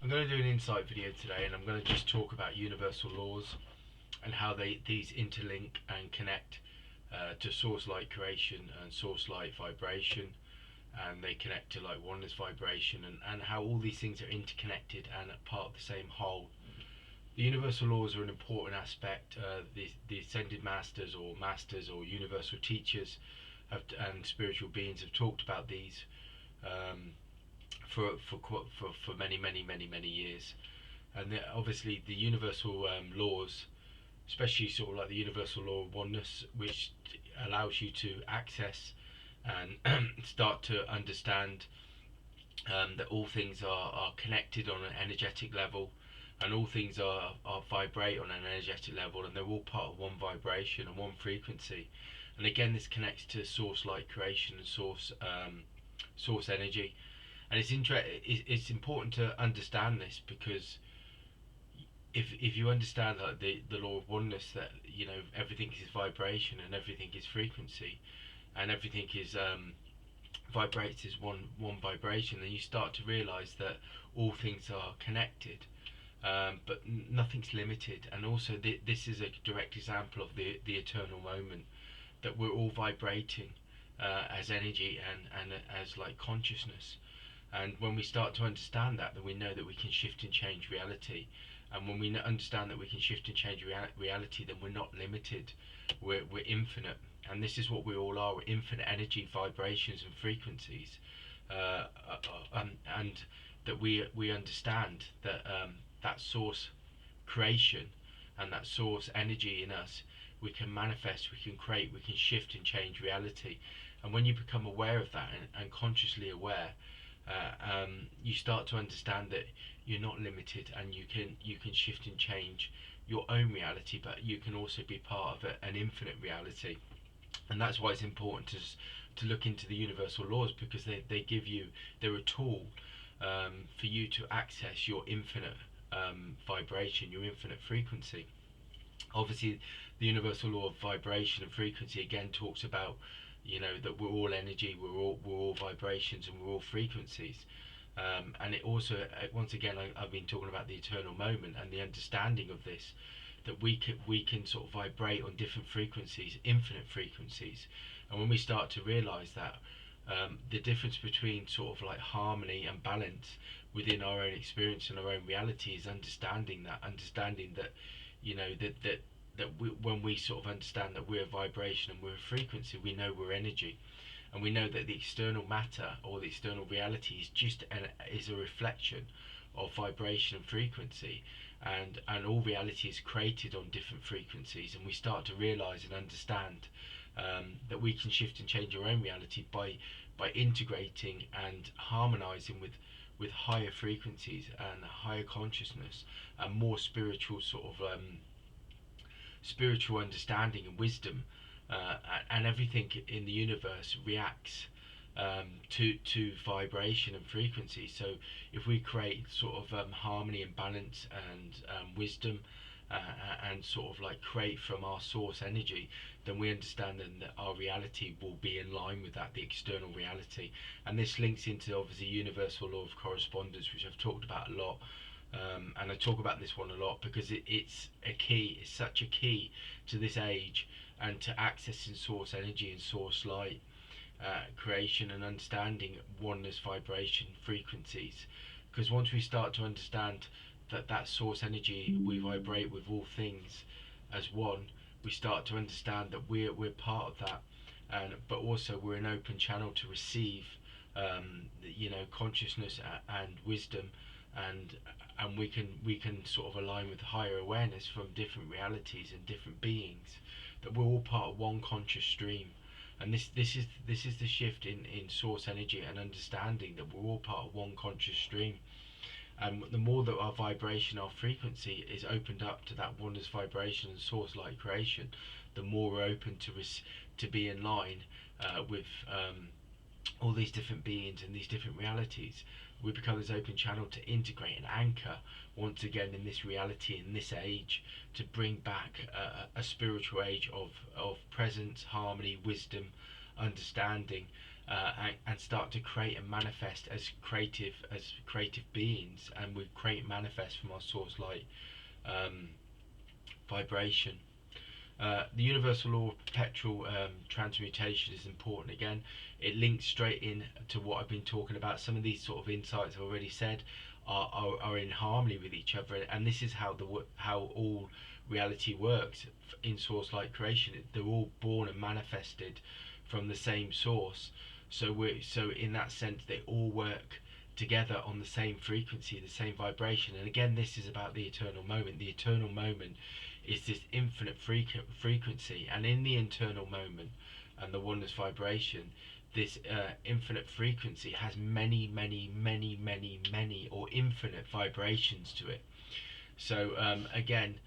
I'm going to do an insight video today, and I'm going to just talk about universal laws and how these interlink and connect to source light creation and source light vibration, and they connect to like oneness vibration, and how all these things are interconnected and part of the same whole. The universal laws are an important aspect. The ascended masters or universal teachers and spiritual beings have talked about these um, for many years. And obviously the universal laws, especially sort of like the universal law of oneness, which allows you to access and start to understand that all things are connected on an energetic level, and all things are vibrate on an energetic level, and they're all part of one vibration and one frequency. And again, this connects to source light creation and source energy. And it's important to understand this, because if you understand like the law of oneness, that everything is vibration and everything is frequency, and everything is vibrates as one vibration, then you start to realize that all things are connected, but nothing's limited. And also this is a direct example of the eternal moment, that we're all vibrating as energy and as like consciousness. And when we start to understand that, then we know that we can shift and change reality. And when we understand that we can shift and change reality, then we're not limited. We're infinite. And this is what we all are. We're infinite energy, vibrations, and frequencies. And that we understand that that source creation and that source energy in us, we can manifest, we can create, we can shift and change reality. And when you become aware of that and consciously aware, you start to understand that you're not limited, and you can shift and change your own reality, but you can also be part of an infinite reality. And that's why it's important to look into the universal laws, because they give you, they're a tool for you to access your infinite vibration, your infinite frequency. Obviously the universal law of vibration and frequency again talks about that we're all energy, we're all vibrations, and we're all frequencies. And it also, once again, I've been talking about the eternal moment and the understanding of this, that we can sort of vibrate on different frequencies, infinite frequencies. And when we start to realize that, the difference between sort of like harmony and balance within our own experience and our own reality is understanding that when we sort of understand that we're a vibration and we're a frequency, we know we're energy. And we know that the external matter or the external reality is a reflection of vibration and frequency, and all reality is created on different frequencies. And we start to realize and understand that we can shift and change our own reality by integrating and harmonizing with higher frequencies and higher consciousness and more spiritual sort of spiritual understanding and wisdom, and everything in the universe reacts to vibration and frequency. So if we create sort of harmony and balance and wisdom, and sort of like create from our source energy, then we understand then that our reality will be in line with that, the external reality. And this links into obviously universal law of correspondence, which I've talked about a lot. And I talk about this one a lot because it's such a key to this age, and to accessing source energy and source light creation, and understanding oneness vibration frequencies. Because once we start to understand that source energy, we vibrate with all things as one, we start to understand that we're part of that, but also we're an open channel to receive consciousness and wisdom, and we can sort of align with higher awareness from different realities and different beings, that we're all part of one conscious stream. And this is the shift in source energy, and understanding that we're all part of one conscious stream. And the more that our vibration, our frequency is opened up to that oneness vibration and source light creation, the more we're open to be in line with all these different beings and these different realities. We become this open channel to integrate and anchor once again in this reality, in this age, to bring back a spiritual age of presence, harmony, wisdom, understanding, and start to create and manifest as creative beings, and we create and manifest from our source light um, vibration. The universal law of perpetual transmutation is important. Again, it links straight in to what I've been talking about. Some of these sort of insights I've already said are in harmony with each other, and this is how all reality works in source light creation. They're all born and manifested from the same source. So in that sense, they all work together on the same frequency, the same vibration. And again, this is about the eternal moment. The eternal moment is this infinite frequency, and in the internal moment and the oneness vibration, this infinite frequency has many or infinite vibrations to it. So again,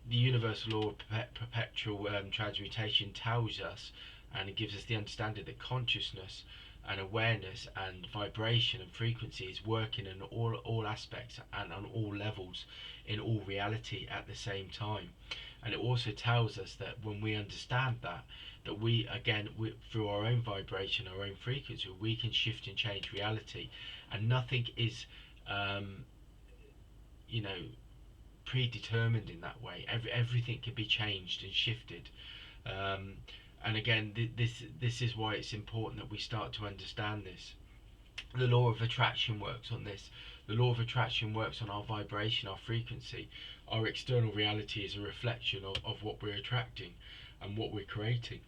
the universal law of perpetual transmutation tells us, and it gives us the understanding that consciousness and awareness and vibration and frequency is working in all aspects and on all levels in all reality at the same time. And it also tells us that when we understand that we again through our own vibration, our own frequency, we can shift and change reality, and nothing is you know predetermined in that way. Everything can be changed and shifted. And again, this is why it's important that we start to understand this. The law of attraction works on this. The law of attraction works on our vibration, our frequency. Our external reality is a reflection of what we're attracting and what we're creating.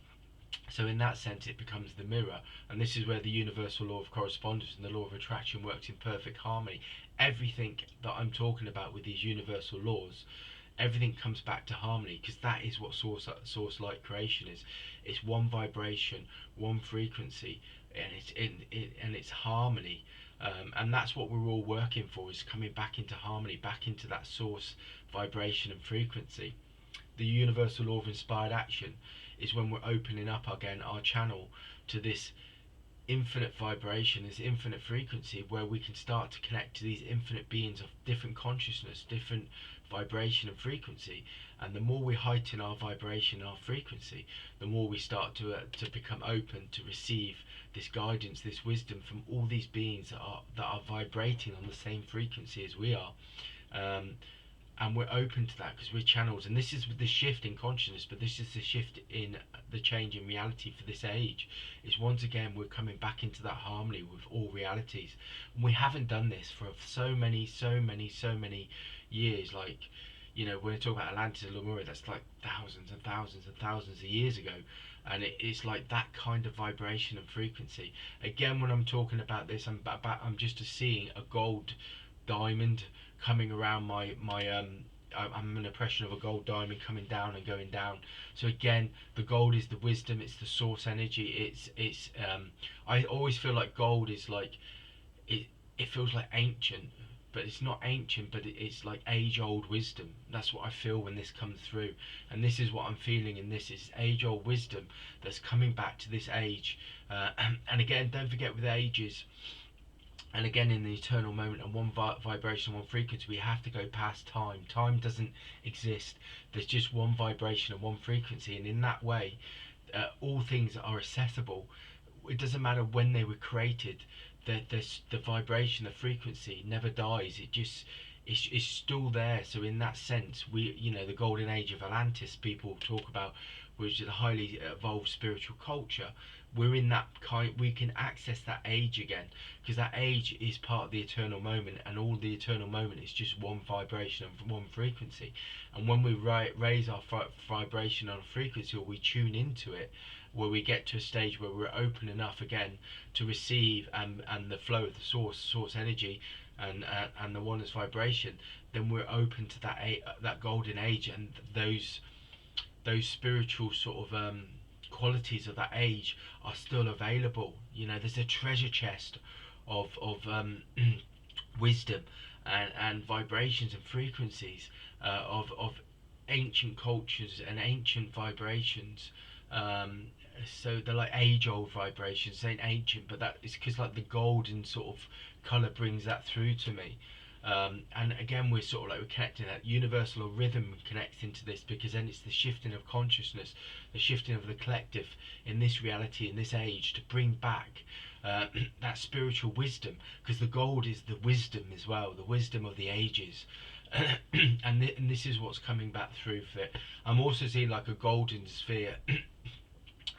So in that sense, it becomes the mirror, and this is where the universal law of correspondence and the law of attraction works in perfect harmony. Everything that I'm talking about with these universal laws, everything comes back to harmony, because that is what source light creation is. It's one vibration, one frequency, and it's harmony. And that's what we're all working for, is coming back into harmony, back into that source vibration and frequency. The universal law of inspired action is when we're opening up again our channel to this infinite vibration, this infinite frequency, where we can start to connect to these infinite beings of different consciousness, different vibration and frequency. And the more we heighten our vibration, our frequency, the more we start to become open to receive this guidance, this wisdom from all these beings that are vibrating on the same frequency as we are. And we're open to that because we're channels, and this is the shift in consciousness, but this is the shift in the change in reality for this age. Is once again we're coming back into that harmony with all realities, and we haven't done this for so many years. Like, when we talk about Atlantis and Lemuria, that's like thousands and thousands and thousands of years ago, and it's like that kind of vibration and frequency. Again, when I'm talking about this, I'm just seeing a gold diamond coming around I'm an impression of a gold diamond coming down and going down. So again, the gold is the wisdom, it's the source energy. It's I always feel like gold is like it feels like ancient, but it's not ancient, but it's like age-old wisdom. That's what I feel when this comes through, and this is what I'm feeling in this is age-old wisdom that's coming back to this age. And again, don't forget with ages, and again in the eternal moment and one vibration, one frequency, we have to go past time. Time doesn't exist. There's just one vibration and one frequency, and in that way all things are accessible. It doesn't matter when they were created. The vibration, the frequency never dies. It's still there. So in that sense, the golden age of Atlantis people talk about, which is a highly evolved spiritual culture. We're in that we can access that age again, because that age is part of the eternal moment, and all the eternal moment is just one vibration and one frequency. And when we raise our vibration on a frequency, or we tune into it, where we get to a stage where we're open enough again to receive and the flow of the source energy and the oneness vibration, then we're open to that golden age, and those spiritual sort of qualities of that age are still available. There's a treasure chest of wisdom and vibrations and frequencies of ancient cultures and ancient vibrations. So they're like age-old vibrations, saying ancient, but that is because like the golden sort of color brings that through to me. And again, we're sort of like we're connecting that universal rhythm connects into this, because then it's the shifting of consciousness, the shifting of the collective in this reality, in this age, to bring back that spiritual wisdom, because the gold is the wisdom as well, the wisdom of the ages. And this is what's coming back through for it. I'm also seeing like a golden sphere,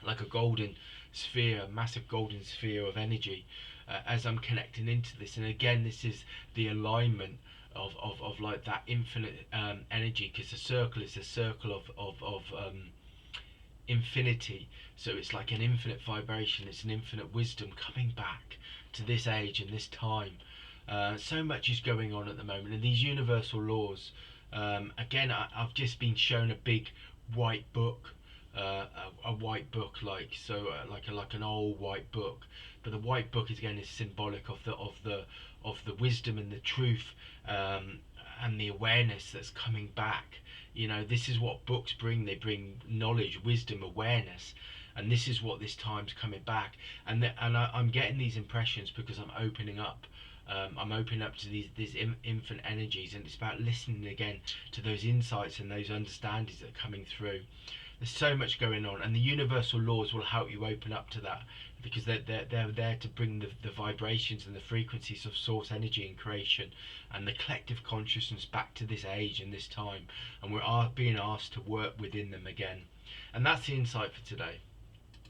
like a golden sphere, a massive golden sphere of energy, as I'm connecting into this. And again, this is the alignment of like that infinite energy, because the circle is a circle of infinity. So it's like an infinite vibration, it's an infinite wisdom coming back to this age and this time. So much is going on at the moment, and these universal laws. Again, I've just been shown a big white book, a white book, like so, like an old white book. But the white book is again is symbolic of the wisdom and the truth, and the awareness that's coming back. You know, this is what books bring. They bring knowledge, wisdom, awareness, and this is what this time's coming back. I'm getting these impressions because I'm opening up. I'm opening up to these infinite energies, and it's about listening again to those insights and those understandings that are coming through. There's so much going on, and the universal laws will help you open up to that, because they're there to bring the vibrations and the frequencies of source energy and creation and the collective consciousness back to this age and this time, and we're being asked to work within them again. And that's the insight for today.